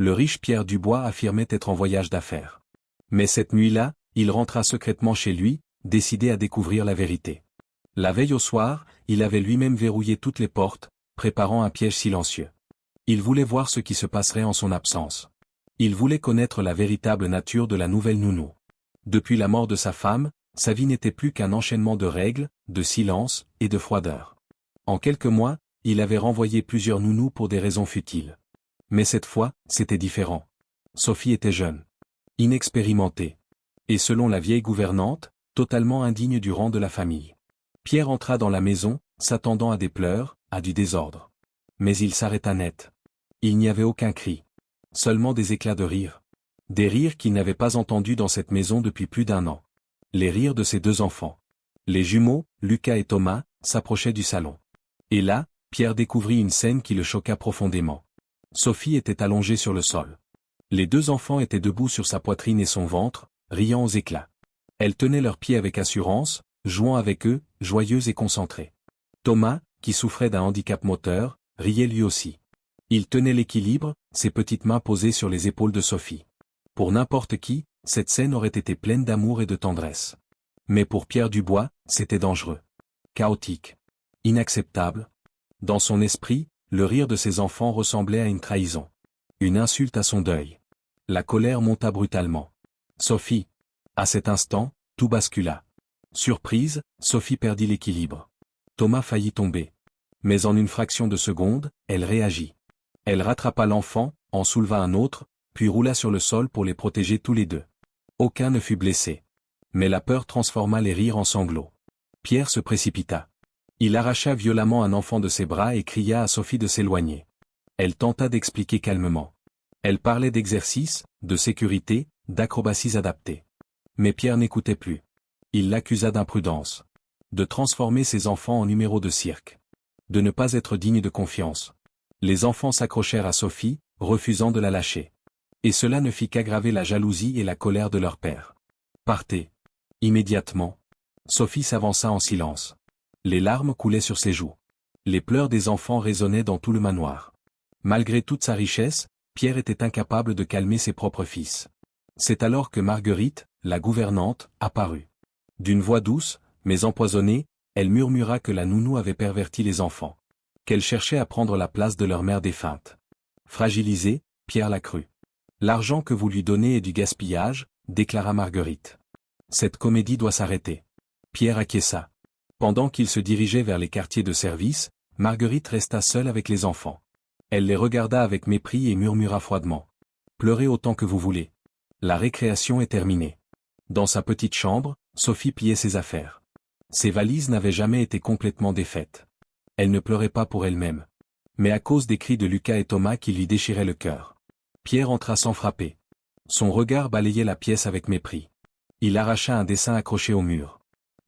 Le riche Pierre Dubois affirmait être en voyage d'affaires. Mais cette nuit-là, il rentra secrètement chez lui, décidé à découvrir la vérité. La veille au soir, il avait lui-même verrouillé toutes les portes, préparant un piège silencieux. Il voulait voir ce qui se passerait en son absence. Il voulait connaître la véritable nature de la nouvelle nounou. Depuis la mort de sa femme, sa vie n'était plus qu'un enchaînement de règles, de silence et de froideur. En quelques mois, il avait renvoyé plusieurs nounous pour des raisons futiles. Mais cette fois, c'était différent. Sophie était jeune, inexpérimentée, et selon la vieille gouvernante, totalement indigne du rang de la famille. Pierre entra dans la maison, s'attendant à des pleurs, à du désordre. Mais il s'arrêta net. Il n'y avait aucun cri. Seulement des éclats de rire. Des rires qu'il n'avait pas entendus dans cette maison depuis plus d'1 an. Les rires de ses 2 enfants. Les jumeaux, Lucas et Thomas, s'approchaient du salon. Et là, Pierre découvrit une scène qui le choqua profondément. Sophie était allongée sur le sol. Les 2 enfants étaient debout sur sa poitrine et son ventre, riant aux éclats. Elle tenait leurs pieds avec assurance, jouant avec eux, joyeuse et concentrée. Thomas, qui souffrait d'un handicap moteur, riait lui aussi. Il tenait l'équilibre, ses petites mains posées sur les épaules de Sophie. Pour n'importe qui, cette scène aurait été pleine d'amour et de tendresse. Mais pour Pierre Dubois, c'était dangereux. Chaotique. Inacceptable. Dans son esprit, le rire de ses enfants ressemblait à une trahison. Une insulte à son deuil. La colère monta brutalement. Sophie. À cet instant, tout bascula. Surprise, Sophie perdit l'équilibre. Thomas faillit tomber. Mais en une fraction de seconde, elle réagit. Elle rattrapa l'enfant, en souleva un autre, puis roula sur le sol pour les protéger tous les 2. Aucun ne fut blessé. Mais la peur transforma les rires en sanglots. Pierre se précipita. Il arracha violemment un enfant de ses bras et cria à Sophie de s'éloigner. Elle tenta d'expliquer calmement. Elle parlait d'exercice, de sécurité, d'acrobaties adaptées. Mais Pierre n'écoutait plus. Il l'accusa d'imprudence. De transformer ses enfants en numéros de cirque. De ne pas être digne de confiance. Les enfants s'accrochèrent à Sophie, refusant de la lâcher. Et cela ne fit qu'aggraver la jalousie et la colère de leur père. Partez. Immédiatement. Sophie s'avança en silence. Les larmes coulaient sur ses joues. Les pleurs des enfants résonnaient dans tout le manoir. Malgré toute sa richesse, Pierre était incapable de calmer ses propres fils. C'est alors que Marguerite, la gouvernante, apparut. D'une voix douce, mais empoisonnée, elle murmura que la nounou avait perverti les enfants. Qu'elle cherchait à prendre la place de leur mère défunte. Fragilisé, Pierre la crut. L'argent que vous lui donnez est du gaspillage, déclara Marguerite. Cette comédie doit s'arrêter. Pierre acquiesça. Pendant qu'il se dirigeait vers les quartiers de service, Marguerite resta seule avec les enfants. Elle les regarda avec mépris et murmura froidement. Pleurez autant que vous voulez. La récréation est terminée. Dans sa petite chambre, Sophie pliait ses affaires. Ses valises n'avaient jamais été complètement défaites. Elle ne pleurait pas pour elle-même. Mais à cause des cris de Lucas et Thomas qui lui déchiraient le cœur. Pierre entra sans frapper. Son regard balayait la pièce avec mépris. Il arracha un dessin accroché au mur.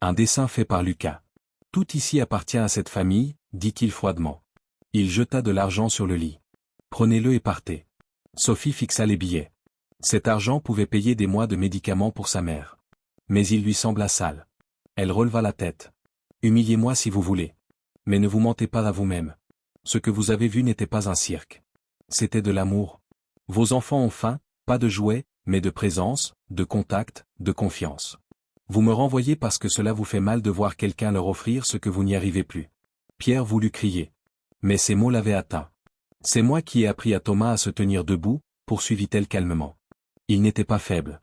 Un dessin fait par Lucas. Tout ici appartient à cette famille, dit-il froidement. Il jeta de l'argent sur le lit. Prenez-le et partez. Sophie fixa les billets. Cet argent pouvait payer des mois de médicaments pour sa mère. Mais il lui sembla sale. Elle releva la tête. Humiliez-moi si vous voulez. Mais ne vous mentez pas à vous-même. Ce que vous avez vu n'était pas un cirque. C'était de l'amour. Vos enfants ont faim, pas de jouets, mais de présence, de contact, de confiance. Vous me renvoyez parce que cela vous fait mal de voir quelqu'un leur offrir ce que vous n'y arrivez plus. Pierre voulut crier. Mais ces mots l'avaient atteint. C'est moi qui ai appris à Thomas à se tenir debout, poursuivit-elle calmement. Il n'était pas faible.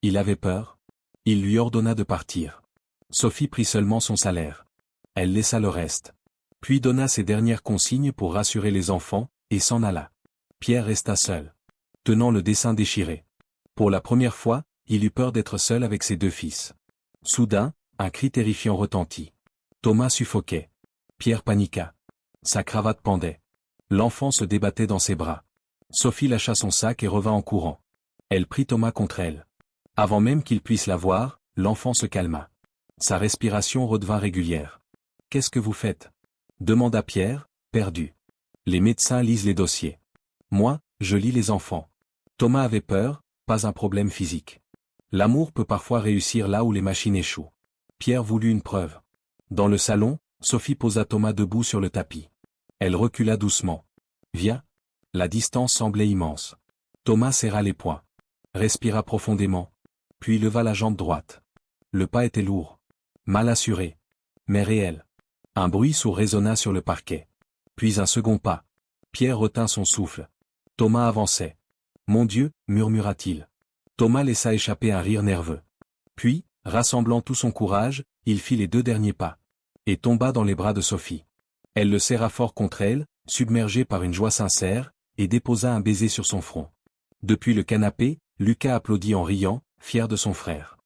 Il avait peur. Il lui ordonna de partir. Sophie prit seulement son salaire. Elle laissa le reste. Puis donna ses dernières consignes pour rassurer les enfants, et s'en alla. Pierre resta seul. Tenant le dessin déchiré. Pour la première fois, il eut peur d'être seul avec ses 2 fils. Soudain, un cri terrifiant retentit. Thomas suffoquait. Pierre paniqua. Sa cravate pendait. L'enfant se débattait dans ses bras. Sophie lâcha son sac et revint en courant. Elle prit Thomas contre elle. Avant même qu'il puisse la voir, l'enfant se calma. Sa respiration redevint régulière. « Qu'est-ce que vous faites ?» demanda Pierre, perdu. Les médecins lisent les dossiers. Moi, je lis les enfants. Thomas avait peur, pas un problème physique. L'amour peut parfois réussir là où les machines échouent. Pierre voulut une preuve. Dans le salon, Sophie posa Thomas debout sur le tapis. Elle recula doucement. « Viens !» La distance semblait immense. Thomas serra les poings. Respira profondément. Puis leva la jambe droite. Le pas était lourd. Mal assuré. Mais réel. Un bruit sourd résonna sur le parquet. Puis un second pas. Pierre retint son souffle. Thomas avançait. Mon Dieu, murmura-t-il. Thomas laissa échapper un rire nerveux. Puis, rassemblant tout son courage, il fit les 2 derniers pas. Et tomba dans les bras de Sophie. Elle le serra fort contre elle, submergée par une joie sincère, et déposa un baiser sur son front. Depuis le canapé, Lucas applaudit en riant, fier de son frère.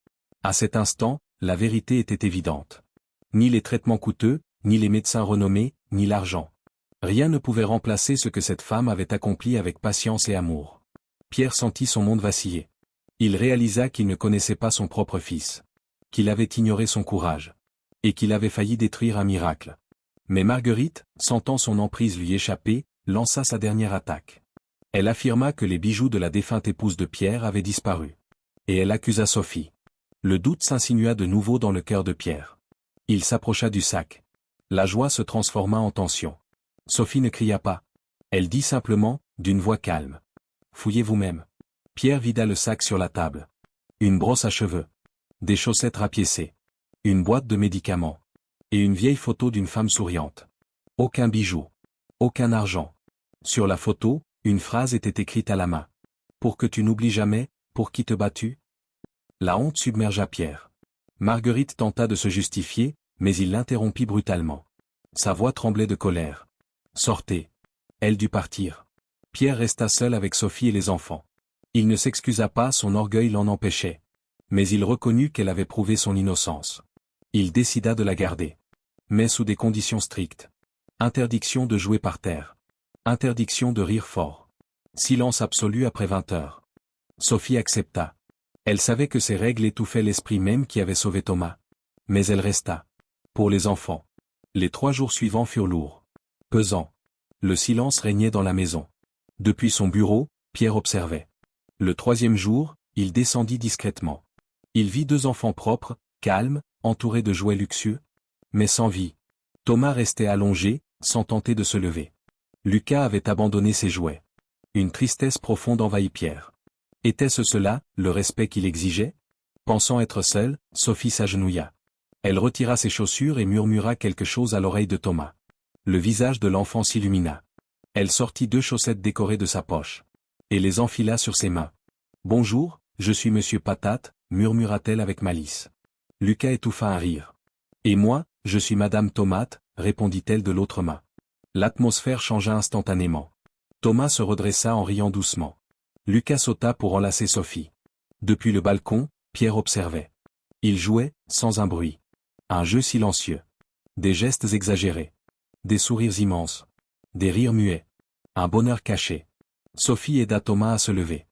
À cet instant, la vérité était évidente. Ni les traitements coûteux, ni les médecins renommés, ni l'argent. Rien ne pouvait remplacer ce que cette femme avait accompli avec patience et amour. Pierre sentit son monde vaciller. Il réalisa qu'il ne connaissait pas son propre fils. Qu'il avait ignoré son courage. Et qu'il avait failli détruire un miracle. Mais Marguerite, sentant son emprise lui échapper, lança sa dernière attaque. Elle affirma que les bijoux de la défunte épouse de Pierre avaient disparu. Et elle accusa Sophie. Le doute s'insinua de nouveau dans le cœur de Pierre. Il s'approcha du sac. La joie se transforma en tension. Sophie ne cria pas. Elle dit simplement, d'une voix calme. Fouillez vous-même. Pierre vida le sac sur la table. Une brosse à cheveux. Des chaussettes rapiécées. Une boîte de médicaments. Et une vieille photo d'une femme souriante. Aucun bijou. Aucun argent. Sur la photo, une phrase était écrite à la main. Pour que tu n'oublies jamais, pour qui te bats-tu? La honte submergea Pierre. Marguerite tenta de se justifier, mais il l'interrompit brutalement. Sa voix tremblait de colère. Sortez. Elle dut partir. Pierre resta seul avec Sophie et les enfants. Il ne s'excusa pas, son orgueil l'en empêchait. Mais il reconnut qu'elle avait prouvé son innocence. Il décida de la garder. Mais sous des conditions strictes. Interdiction de jouer par terre. Interdiction de rire fort. Silence absolu après 20 heures. Sophie accepta. Elle savait que ces règles étouffaient l'esprit même qui avait sauvé Thomas. Mais elle resta. Pour les enfants. Les 3 jours suivants furent lourds. Pesants. Le silence régnait dans la maison. Depuis son bureau, Pierre observait. Le 3e jour, il descendit discrètement. Il vit 2 enfants propres, calmes, entourés de jouets luxueux, mais sans vie. Thomas restait allongé, sans tenter de se lever. Lucas avait abandonné ses jouets. Une tristesse profonde envahit Pierre. Était-ce cela, le respect qu'il exigeait? Pensant être seule, Sophie s'agenouilla. Elle retira ses chaussures et murmura quelque chose à l'oreille de Thomas. Le visage de l'enfant s'illumina. Elle sortit 2 chaussettes décorées de sa poche. Et les enfila sur ses mains. « Bonjour, je suis Monsieur Patate », murmura-t-elle avec malice. Lucas étouffa un rire. « Et moi, je suis Madame Tomate », répondit-elle de l'autre main. L'atmosphère changea instantanément. Thomas se redressa en riant doucement. Lucas sauta pour enlacer Sophie. Depuis le balcon, Pierre observait. Il jouait, sans un bruit. Un jeu silencieux. Des gestes exagérés. Des sourires immenses. Des rires muets. Un bonheur caché. Sophie aida Thomas à se lever.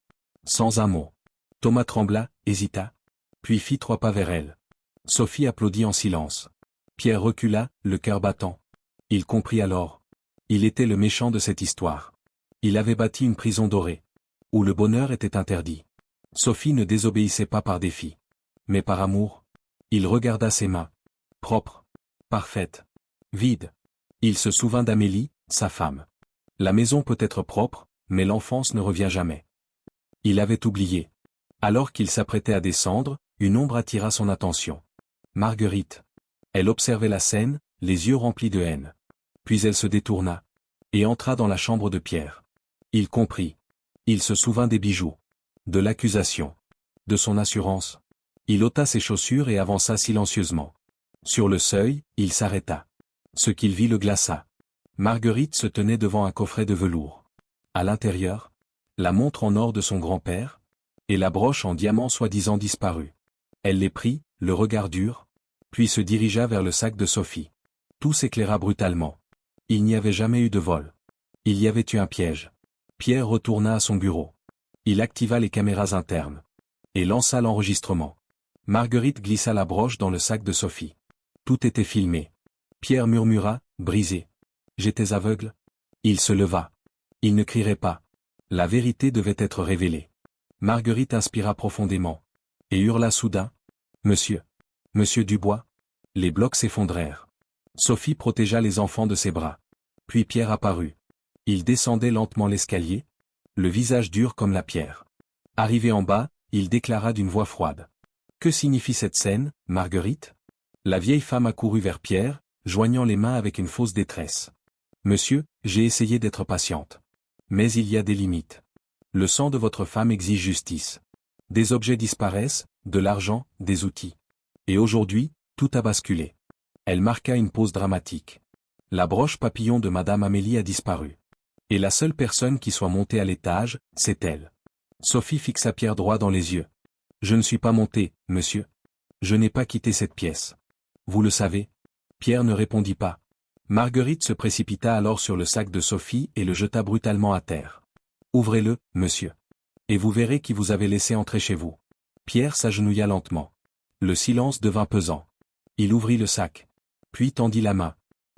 Sans un mot. Thomas trembla, hésita. Puis fit 3 pas vers elle. Sophie applaudit en silence. Pierre recula, le cœur battant. Il comprit alors. Il était le méchant de cette histoire. Il avait bâti une prison dorée. Où le bonheur était interdit. Sophie ne désobéissait pas par défi. Mais par amour. Il regarda ses mains. Propres. Parfaites. Vides. Il se souvint d'Amélie, sa femme. La maison peut être propre, mais l'enfance ne revient jamais. Il avait oublié. Alors qu'il s'apprêtait à descendre, une ombre attira son attention. Marguerite. Elle observait la scène, les yeux remplis de haine. Puis elle se détourna. Et entra dans la chambre de Pierre. Il comprit. Il se souvint des bijoux. De l'accusation. De son assurance. Il ôta ses chaussures et avança silencieusement. Sur le seuil, il s'arrêta. Ce qu'il vit le glaça. Marguerite se tenait devant un coffret de velours. À l'intérieur, la montre en or de son grand-père, et la broche en diamant soi-disant disparue. Elle les prit, le regard dur, puis se dirigea vers le sac de Sophie. Tout s'éclaira brutalement. Il n'y avait jamais eu de vol. Il y avait eu un piège. Pierre retourna à son bureau. Il activa les caméras internes. Et lança l'enregistrement. Marguerite glissa la broche dans le sac de Sophie. Tout était filmé. Pierre murmura, brisé. J'étais aveugle. Il se leva. Il ne crierait pas. La vérité devait être révélée. Marguerite inspira profondément. Et hurla soudain. Monsieur. Monsieur Dubois. Les blocs s'effondrèrent. Sophie protégea les enfants de ses bras. Puis Pierre apparut. Il descendait lentement l'escalier. le visage dur comme la pierre. Arrivé en bas, il déclara d'une voix froide. Que signifie cette scène, Marguerite? La vieille femme accourut vers Pierre, joignant les mains avec une fausse détresse. Monsieur, j'ai essayé d'être patiente. Mais il y a des limites. Le sang de votre femme exige justice. Des objets disparaissent, de l'argent, des outils. Et aujourd'hui, tout a basculé. Elle marqua une pause dramatique. La broche papillon de Madame Amélie a disparu. Et la seule personne qui soit montée à l'étage, c'est elle. Sophie fixa Pierre droit dans les yeux. Je ne suis pas montée, monsieur. Je n'ai pas quitté cette pièce. Vous le savez? Pierre ne répondit pas. Marguerite se précipita alors sur le sac de Sophie et le jeta brutalement à terre. Ouvrez-le, monsieur. Et vous verrez qui vous avez laissé entrer chez vous. Pierre s'agenouilla lentement. Le silence devint pesant. Il ouvrit le sac. Puis tendit la main.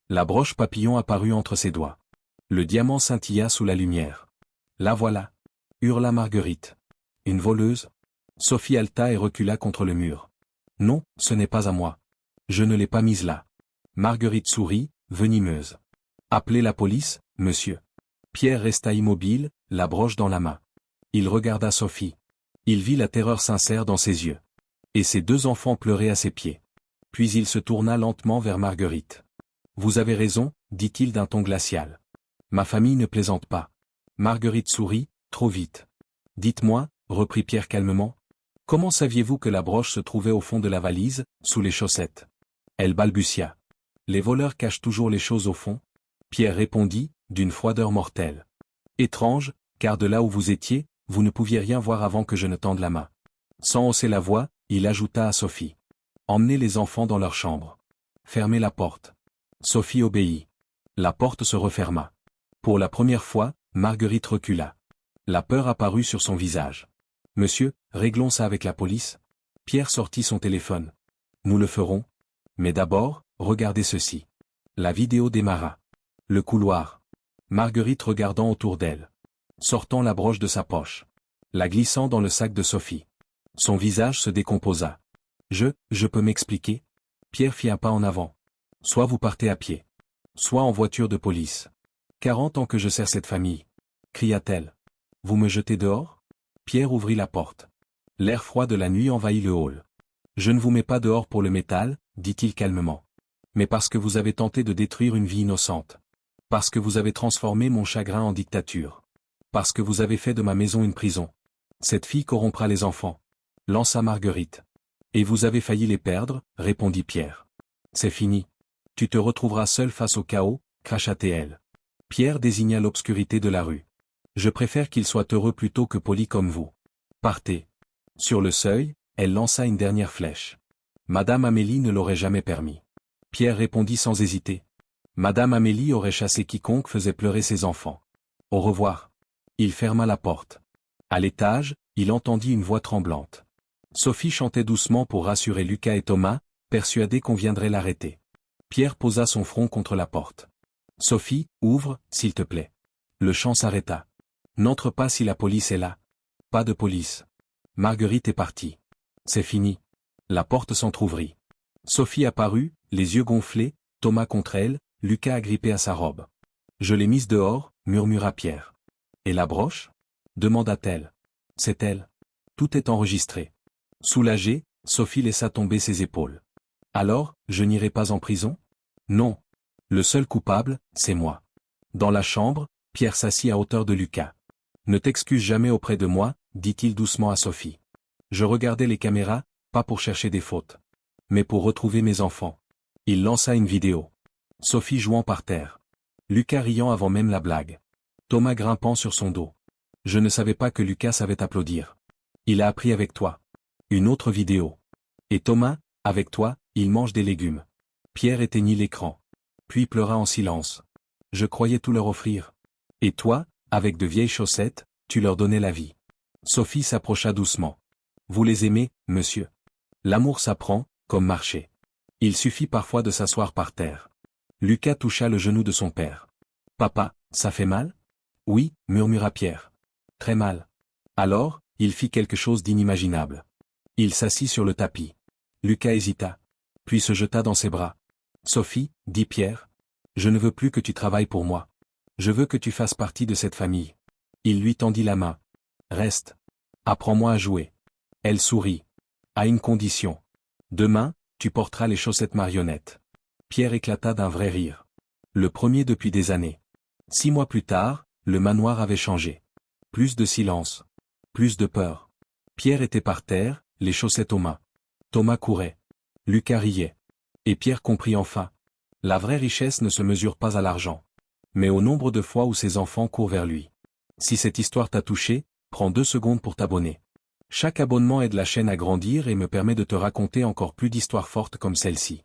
La broche papillon apparut entre ses doigts. Le diamant scintilla sous la lumière. La voilà, hurla Marguerite. Une voleuse? Sophie haleta et recula contre le mur. Non, ce n'est pas à moi. Je ne l'ai pas mise là. Marguerite sourit, venimeuse. Appelez la police, monsieur. Pierre resta immobile, la broche dans la main. Il regarda Sophie. Il vit la terreur sincère dans ses yeux. Et ses deux enfants pleuraient à ses pieds. Puis il se tourna lentement vers Marguerite. Vous avez raison, dit-il d'un ton glacial. Ma famille ne plaisante pas. Marguerite sourit, trop vite. Dites-moi, reprit Pierre calmement. Comment saviez-vous que la broche se trouvait au fond de la valise, sous les chaussettes? Elle balbutia. Les voleurs cachent toujours les choses au fond. Pierre répondit, d'une froideur mortelle. Étrange, car de là où vous étiez, vous ne pouviez rien voir avant que je ne tende la main. Sans hausser la voix, il ajouta à Sophie. Emmenez les enfants dans leur chambre. Fermez la porte. Sophie obéit. La porte se referma. Pour la première fois, Marguerite recula. La peur apparut sur son visage. Monsieur, réglons ça avec la police. Pierre sortit son téléphone. Nous le ferons. Mais d'abord, regardez ceci. La vidéo démarra. Le couloir. Marguerite regardant autour d'elle. Sortant la broche de sa poche. La glissant dans le sac de Sophie. Son visage se décomposa. Je peux m'expliquer? Pierre fit un pas en avant. Soit vous partez à pied. Soit en voiture de police. 40 ans que je sers cette famille. Cria-t-elle. Vous me jetez dehors? Pierre ouvrit la porte. L'air froid de la nuit envahit le hall. Je ne vous mets pas dehors pour le métal, dit-il calmement. Mais parce que vous avez tenté de détruire une vie innocente. Parce que vous avez transformé mon chagrin en dictature. Parce que vous avez fait de ma maison une prison. Cette fille corrompra les enfants. Lança Marguerite. Et vous avez failli les perdre, répondit Pierre. C'est fini. Tu te retrouveras seul face au chaos, cracha-t-elle. Pierre désigna l'obscurité de la rue. Je préfère qu'il soit heureux plutôt que poli comme vous. Partez. Sur le seuil, elle lança une dernière flèche. Madame Amélie ne l'aurait jamais permis. Pierre répondit sans hésiter. Madame Amélie aurait chassé quiconque faisait pleurer ses enfants. Au revoir. Il ferma la porte. À l'étage, il entendit une voix tremblante. Sophie chantait doucement pour rassurer Lucas et Thomas, persuadés qu'on viendrait l'arrêter. Pierre posa son front contre la porte. Sophie, ouvre, s'il te plaît. Le chant s'arrêta. N'entre pas si la police est là. Pas de police. Marguerite est partie. C'est fini. La porte s'entr'ouvrit. Sophie apparut, les yeux gonflés, Thomas contre elle, Lucas agrippé à sa robe. Je l'ai mise dehors, murmura Pierre. Et la broche? Demanda-t-elle. C'est elle. Tout est enregistré. Soulagée, Sophie laissa tomber ses épaules. Alors, je n'irai pas en prison? Non. Le seul coupable, c'est moi. Dans la chambre, Pierre s'assit à hauteur de Lucas. Ne t'excuse jamais auprès de moi, dit-il doucement à Sophie. Je regardais les caméras, pas pour chercher des fautes. Mais pour retrouver mes enfants. Il lança une vidéo. Sophie jouant par terre. Lucas riant avant même la blague. Thomas grimpant sur son dos. Je ne savais pas que Lucas savait applaudir. Il a appris avec toi. Une autre vidéo. Et Thomas, avec toi, il mange des légumes. Pierre éteignit l'écran. Puis pleura en silence. Je croyais tout leur offrir. Et toi, avec de vieilles chaussettes, tu leur donnais la vie. Sophie s'approcha doucement. Vous les aimez, monsieur? L'amour s'apprend, comme marcher. Il suffit parfois de s'asseoir par terre. Lucas toucha le genou de son père. Papa, ça fait mal? Oui, murmura Pierre. Très mal. Alors, il fit quelque chose d'inimaginable. Il s'assit sur le tapis. Lucas hésita. Puis se jeta dans ses bras. Sophie, dit Pierre. Je ne veux plus que tu travailles pour moi. Je veux que tu fasses partie de cette famille. Il lui tendit la main. Reste. Apprends-moi à jouer. Elle sourit. À une condition. Demain, tu porteras les chaussettes marionnettes. Pierre éclata d'un vrai rire. Le premier depuis des années. 6 mois plus tard, le manoir avait changé. Plus de silence. Plus de peur. Pierre était par terre, les chaussettes aux mains. Thomas courait. Lucas riait. Et Pierre comprit enfin. La vraie richesse ne se mesure pas à l'argent, mais au nombre de fois où ses enfants courent vers lui. Si cette histoire t'a touché, prends 2 secondes pour t'abonner. Chaque abonnement aide la chaîne à grandir et me permet de te raconter encore plus d'histoires fortes comme celle-ci.